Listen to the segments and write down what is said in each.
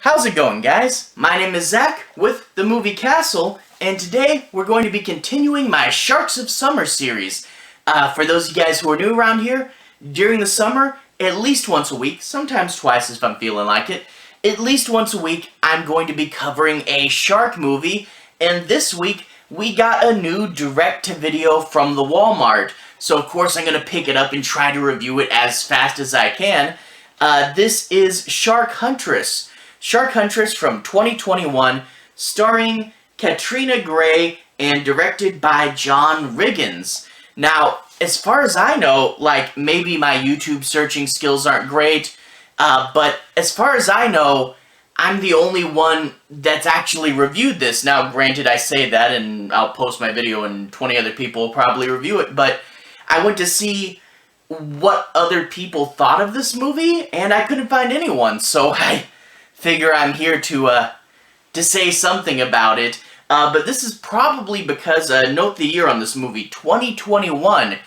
How's it going, guys? My name is Zach with the Movie Castle, and today we're going to be continuing my Sharks of Summer series. For those of you guys who are new around here, during the summer, at least once a week, sometimes twice if I'm feeling like it, at least once a week, I'm going to be covering a shark movie, and this week we got a new direct-to-video from the Walmart. So of course I'm going to pick it up and try to review it as fast as I can. This is Shark Huntress. Shark Huntress from 2021, starring Katrina Grey and directed by John Riggins. Now, as far as I know, maybe my YouTube searching skills aren't great, but as far as I know, I'm the only one that's actually reviewed this. Now, granted, I say that, and I'll post my video and 20 other people will probably review it, but I went to see what other people thought of this movie, and I couldn't find anyone, so I figure I'm here to say something about it. But this is probably because, note the year on this movie, 2021.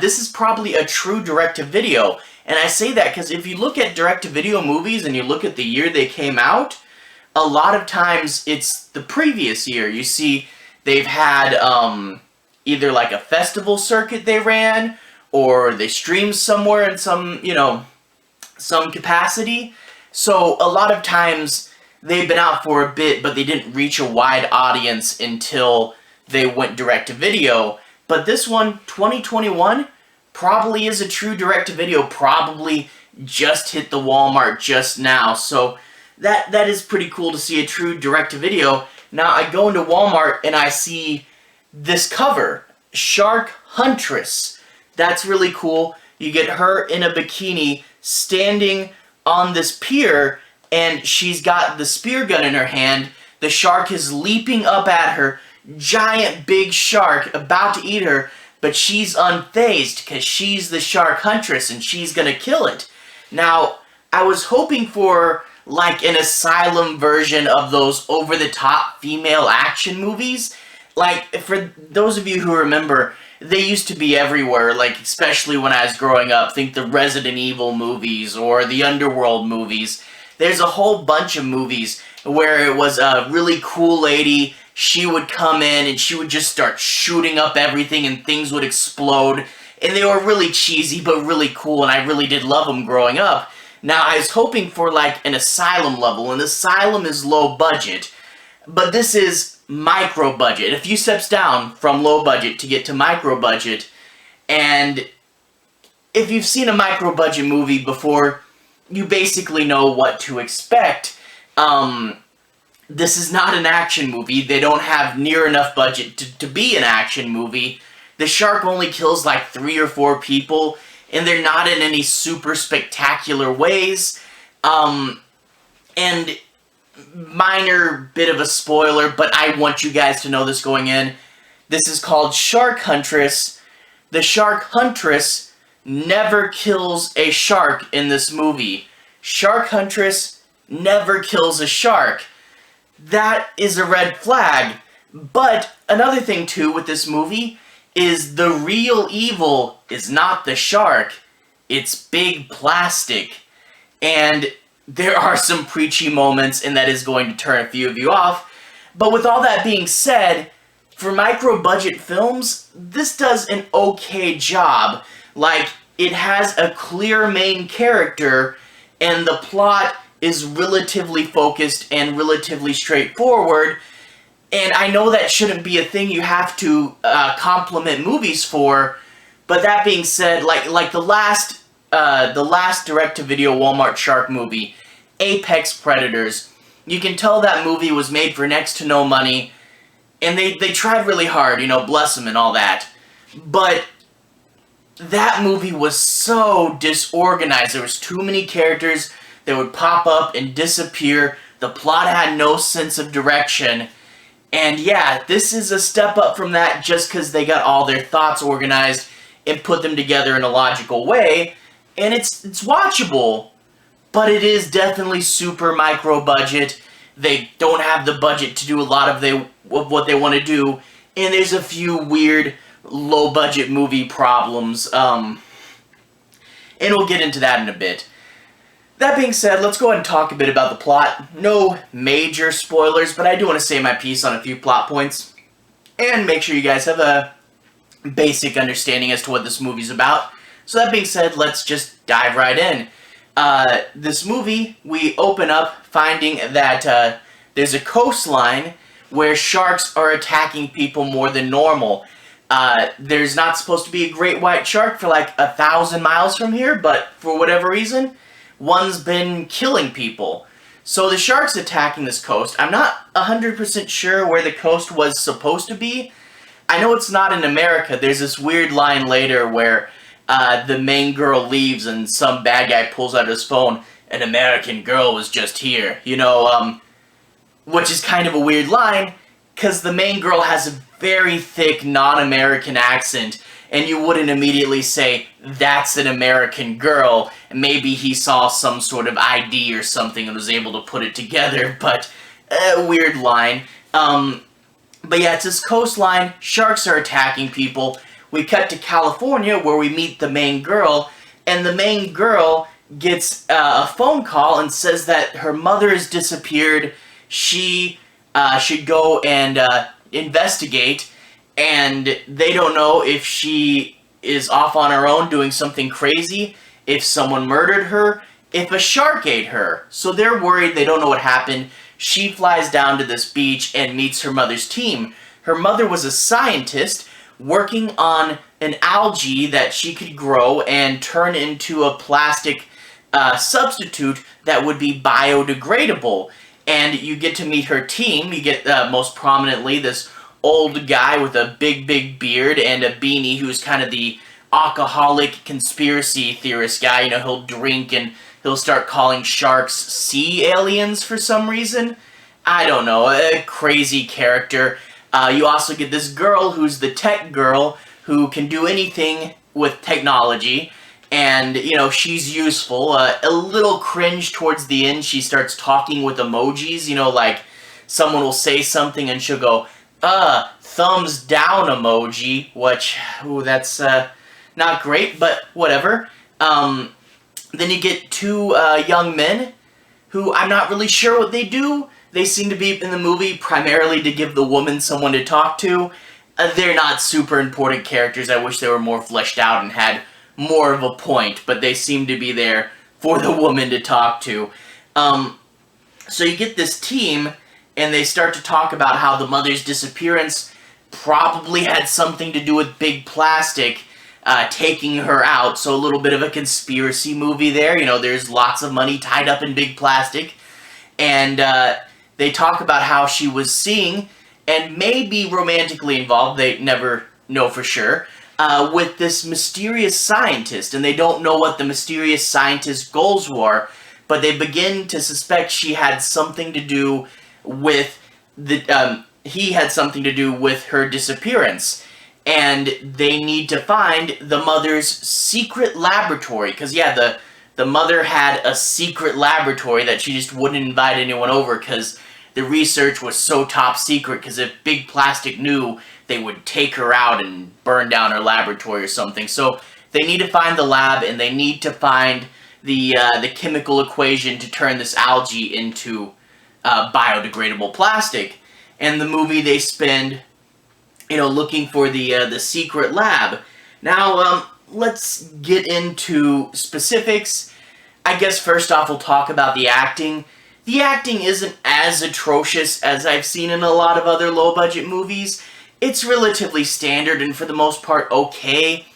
This is probably a true direct-to-video. And I say that because if you look at direct-to-video movies and you look at the year they came out, a lot of times it's the previous year. You see, they've had either like a festival circuit they ran, or they streamed somewhere in some, some capacity. So a lot of times they've been out for a bit, but they didn't reach a wide audience until they went direct-to-video. But this one, 2021, probably is a true direct-to-video, probably just hit the Walmart just now. So that is pretty cool to see a true direct-to-video. Now I go into Walmart and I see this cover, Shark Huntress. That's really cool. You get her in a bikini standing on this pier, and she's got the spear gun in her hand. The shark is leaping up at her, giant big shark about to eat her, but she's unfazed because she's the Shark Huntress and she's gonna kill it. Now, I was hoping for like an Asylum version of those over-the-top female action movies. Like, for those of you who remember, they used to be everywhere, like, especially when I was growing up. Think the Resident Evil movies or the Underworld movies. There's a whole bunch of movies where it was a really cool lady. She would come in and she would just start shooting up everything and things would explode. And they were really cheesy but really cool, and I really did love them growing up. Now, I was hoping for, like, an Asylum level, and Asylum is low budget. But this is micro budget, a few steps down from low budget to get to micro budget. And if you've seen a micro budget movie before, you basically know what to expect. This is not an action movie. They don't have near enough budget to be an action movie. The shark only kills like 3 or 4 people, and they're not in any super spectacular ways. And minor bit of a spoiler, but I want you guys to know this going in. This is called Shark Huntress. The Shark Huntress never kills a shark in this movie. Shark Huntress never kills a shark. That is a red flag. But another thing too with this movie is the real evil is not the shark. It's big plastic. And there are some preachy moments, and that is going to turn a few of you off. But with all that being said, for micro-budget films, this does an okay job. Like, it has a clear main character, and the plot is relatively focused and relatively straightforward. And I know that shouldn't be a thing you have to compliment movies for, but that being said, like the last direct-to-video Walmart shark movie, Apex Predators, you can tell that movie was made for next to no money, and they tried really hard, bless them and all that. But that movie was so disorganized. There was too many characters that would pop up and disappear. The plot had no sense of direction. And yeah, this is a step up from that just because they got all their thoughts organized and put them together in a logical way. And it's watchable, but it is definitely super micro budget. They don't have the budget to do a lot of what they want to do, and there's a few weird low budget movie problems. And we'll get into that in a bit. That being said, let's go ahead and talk a bit about the plot. No major spoilers, but I do want to say my piece on a few plot points. And make sure you guys have a basic understanding as to what this movie's about. So that being said, let's just dive right in. This movie, we open up finding that there's a coastline where sharks are attacking people more than normal. There's not supposed to be a great white shark for like 1,000 miles from here, but for whatever reason, one's been killing people. So the shark's attacking this coast. I'm not 100% sure where the coast was supposed to be. I know it's not in America. There's this weird line later where the main girl leaves and some bad guy pulls out his phone, "An American girl was just here," which is kind of a weird line, because the main girl has a very thick non-American accent, and you wouldn't immediately say, "That's an American girl." Maybe he saw some sort of ID or something and was able to put it together, but a weird line. But yeah, it's this coastline, sharks are attacking people. We cut to California where we meet the main girl, and the main girl gets a phone call and says that her mother has disappeared. She should go and investigate, and they don't know if she is off on her own doing something crazy, if someone murdered her, if a shark ate her. So they're worried, they don't know what happened. She flies down to this beach and meets her mother's team. Her mother was a scientist working on an algae that she could grow and turn into a plastic substitute that would be biodegradable. And you get to meet her team. You get most prominently this old guy with a big beard and a beanie who's kind of the alcoholic conspiracy theorist guy. He'll drink and he'll start calling sharks sea aliens for some reason. I don't know, a crazy character. You also get this girl who's the tech girl who can do anything with technology. And, she's useful. A little cringe towards the end. She starts talking with emojis. Like someone will say something and she'll go, thumbs down emoji. Which, that's not great, but whatever. Then you get two young men who I'm not really sure what they do. They seem to be in the movie primarily to give the woman someone to talk to. They're not super important characters. I wish they were more fleshed out and had more of a point, but they seem to be there for the woman to talk to. So you get this team, and they start to talk about how the mother's disappearance probably had something to do with Big Plastic taking her out, so a little bit of a conspiracy movie there. There's lots of money tied up in Big Plastic, and they talk about how she was seeing, and may be romantically involved, they never know for sure, with this mysterious scientist, and they don't know what the mysterious scientist's goals were, but they begin to suspect she had something to do with he had something to do with her disappearance. And they need to find the mother's secret laboratory, because yeah, the mother had a secret laboratory that she just wouldn't invite anyone over because the research was so top secret, because if Big Plastic knew, they would take her out and burn down her laboratory or something. So they need to find the lab, and they need to find the chemical equation to turn this algae into biodegradable plastic. And the movie, they spend, looking for the secret lab. Now, let's get into specifics. I guess first off, we'll talk about the acting. The acting isn't as atrocious as I've seen in a lot of other low-budget movies. It's relatively standard and for the most part okay.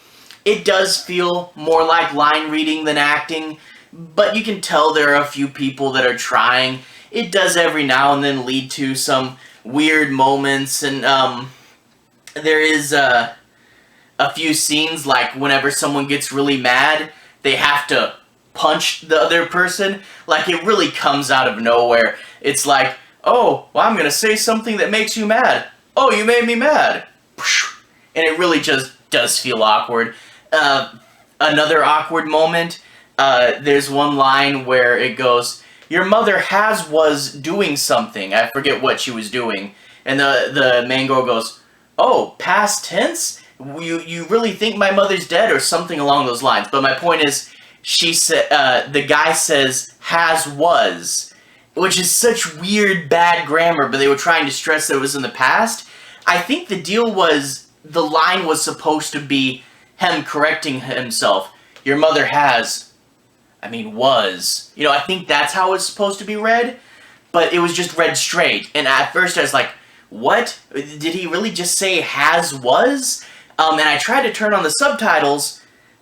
It does feel more like line reading than acting, but you can tell there are a few people that are trying. It does every now and then lead to some weird moments, and there is a few scenes like whenever someone gets really mad, they have to punch the other person. Like, it really comes out of nowhere. It's like, oh, well, I'm gonna say something that makes you mad. Oh, you made me mad. And it really just does feel awkward. Another awkward moment, there's one line where it goes, your mother was doing something. I forget what she was doing. And the main girl goes, oh, past tense? You really think my mother's dead? Or something along those lines. But my point is, the guy says has was, which is such weird bad grammar, but they were trying to stress that it was in the past. I think the deal was the line was supposed to be him correcting himself. Your mother was. I think that's how it's supposed to be read, but it was just read straight. And at first I was like, what? Did he really just say has was? And I tried to turn on the subtitles,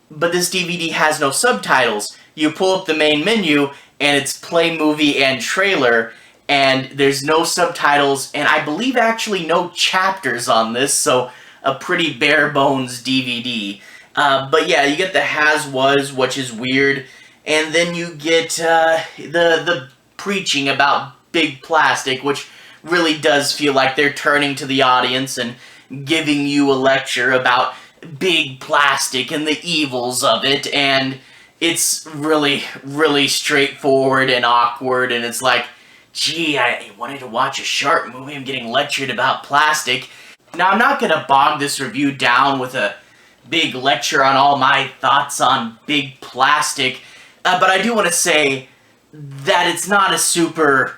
but this DVD has no subtitles. You pull up the main menu, and it's play movie and trailer, and there's no subtitles, and I believe actually no chapters on this, so a pretty bare bones DVD. But yeah, you get the has was, which is weird, and then you get the preaching about big plastic, which really does feel like they're turning to the audience and giving you a lecture about big plastic and the evils of it, and it's really, really straightforward and awkward, and it's like, gee, I wanted to watch a shark movie, I'm getting lectured about plastic. Now, I'm not gonna bog this review down with a big lecture on all my thoughts on big plastic, but I do want to say that it's not a super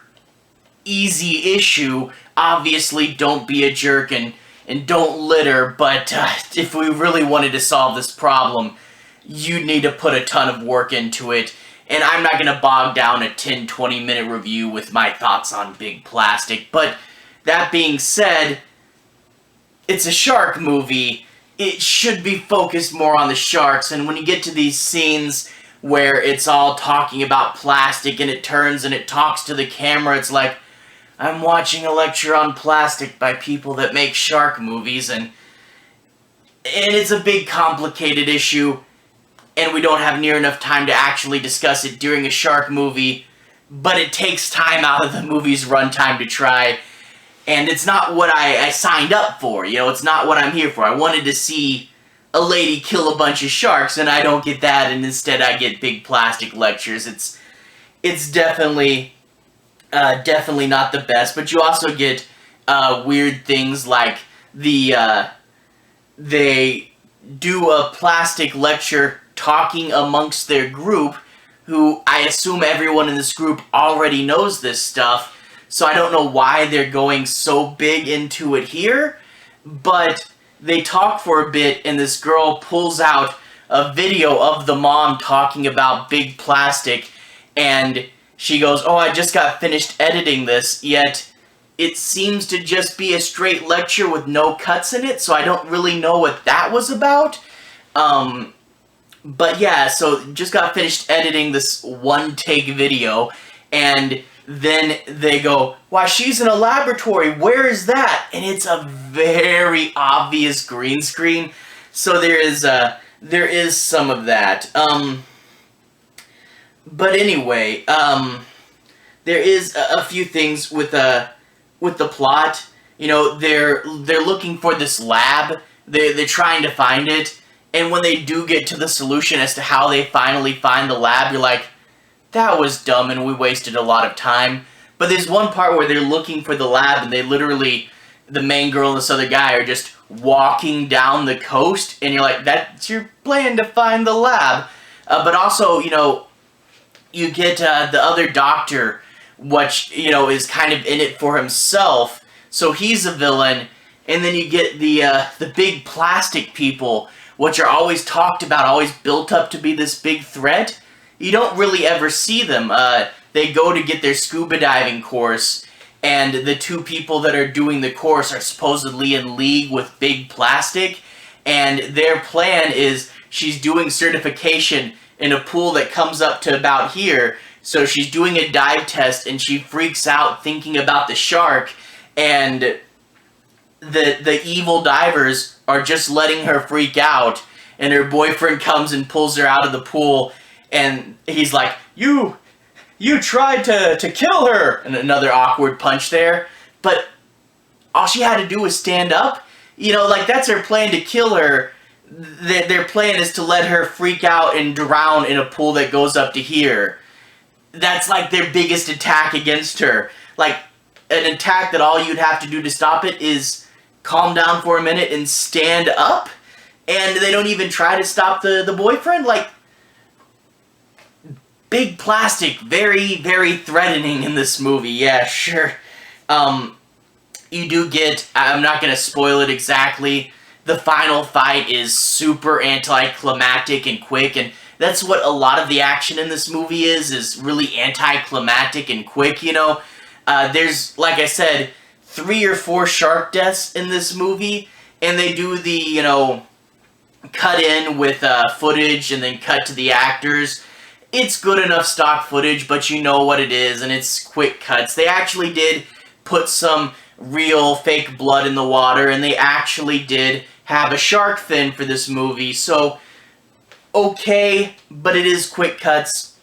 easy issue. Obviously, don't be a jerk and don't litter, but if we really wanted to solve this problem, you'd need to put a ton of work into it, and I'm not going to bog down a 10-20 minute review with my thoughts on big plastic. But that being said, it's a shark movie. It should be focused more on the sharks, and when you get to these scenes where it's all talking about plastic and it turns and it talks to the camera, it's like, I'm watching a lecture on plastic by people that make shark movies, and it's a big complicated issue, and we don't have near enough time to actually discuss it during a shark movie, but it takes time out of the movie's runtime to try, and it's not what I signed up for, it's not what I'm here for. I wanted to see a lady kill a bunch of sharks, and I don't get that, and instead I get big plastic lectures. It's definitely not the best, but you also get weird things like they do a plastic lecture talking amongst their group, who I assume everyone in this group already knows this stuff, so I don't know why they're going so big into it here, but they talk for a bit, and this girl pulls out a video of the mom talking about big plastic, and she goes, oh, I just got finished editing this, yet it seems to just be a straight lecture with no cuts in it, so I don't really know what that was about. But yeah, so just got finished editing this one-take video, and then they go, why, she's in a laboratory, where is that? And it's a very obvious green screen, so there is some of that. But anyway, there is a few things with the plot. They're looking for this lab. They're trying to find it, and when they do get to the solution as to how they finally find the lab, you're like, that was dumb and we wasted a lot of time. But there's one part where they're looking for the lab, and they literally, the main girl and this other guy are just walking down the coast, and you're like, that's your plan to find the lab. But also, you get the other doctor, which, is kind of in it for himself, so he's a villain, and then you get the big plastic people, which are always talked about, always built up to be this big threat. You don't really ever see them. They go to get their scuba diving course, and the two people that are doing the course are supposedly in league with big plastic, and their plan is she's doing certification in a pool that comes up to about here, so she's doing a dive test, and she freaks out thinking about the shark, and the evil divers are just letting her freak out, and her boyfriend comes and pulls her out of the pool, and he's like, you tried to kill her, and another awkward punch there, but all she had to do was stand up. That's her plan, to kill her. Their plan is to let her freak out and drown in a pool that goes up to here. That's like their biggest attack against her. Like, an attack that all you'd have to do to stop it is calm down for a minute and stand up, and they don't even try to stop the boyfriend. Like, big plastic, very, very threatening in this movie. Yeah, sure. You do get, I'm not going to spoil it exactly, the final fight is super anticlimactic and quick, and that's what a lot of the action in this movie is really anticlimactic and quick, you know? There's, like I said, 3 or 4 shark deaths in this movie, and they do the, you know, cut in with footage and then cut to the actors. It's good enough stock footage, but you know what it is, and it's quick cuts. They actually did put some real fake blood in the water, and they actually did have a shark fin for this movie, so okay, but it is quick cuts.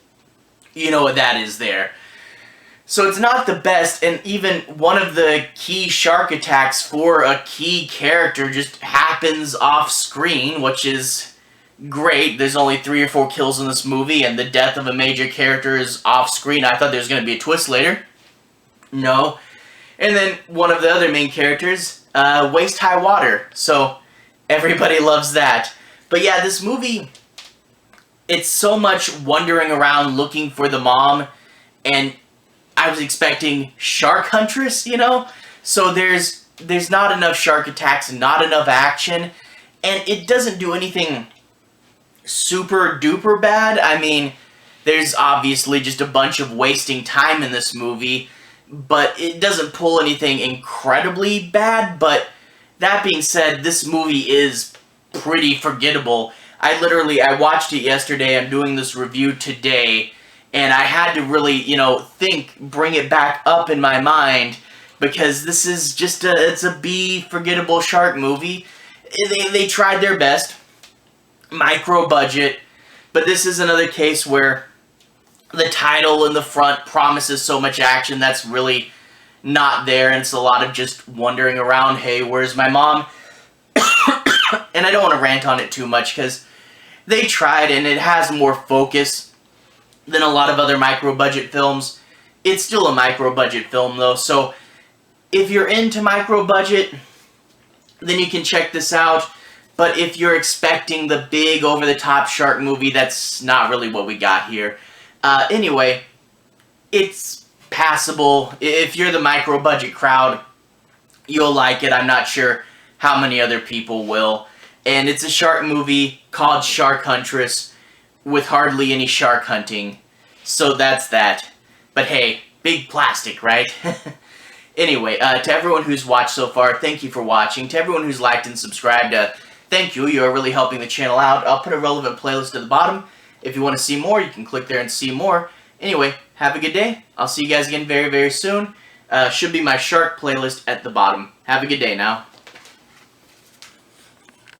You know what that is there. So it's not the best, and even one of the key shark attacks for a key character just happens off screen, which is great. There's only 3 or 4 kills in this movie, and the death of a major character is off screen. I thought there was going to be a twist later. No. And then one of the other main characters, waist high water. So everybody loves that. But yeah, this movie, it's so much wandering around looking for the mom, and I was expecting Shark Huntress, you know? So there's not enough shark attacks, not enough action, and it doesn't do anything super duper bad. I mean, there's obviously just a bunch of wasting time in this movie, but it doesn't pull anything incredibly bad. But that being said, this movie is pretty forgettable. I watched it yesterday, I'm doing this review today, and I had to really, you know, bring it back up in my mind, because this is just it's a B forgettable shark movie. They tried their best, micro budget, but this is another case where the title in the front promises so much action that's really not there, and it's a lot of just wandering around, hey, where's my mom? And I don't want to rant on it too much, because they tried, and it has more focus than a lot of other micro-budget films. It's still a micro-budget film, though, so if you're into micro-budget, then you can check this out. But if you're expecting the big, over-the-top shark movie, that's not really what we got here. Anyway, it's passable. If you're the micro-budget crowd, you'll like it. I'm not sure how many other people will. And it's a shark movie called Shark Huntress with hardly any shark hunting. So that's that. But hey, big plastic, right? Anyway, to everyone who's watched so far, thank you for watching. To everyone who's liked and subscribed, thank you. You are really helping the channel out. I'll put a relevant playlist at the bottom. If you want to see more, you can click there and see more. Anyway, have a good day. I'll see you guys again very, very soon. Should be my shark playlist at the bottom. Have a good day now.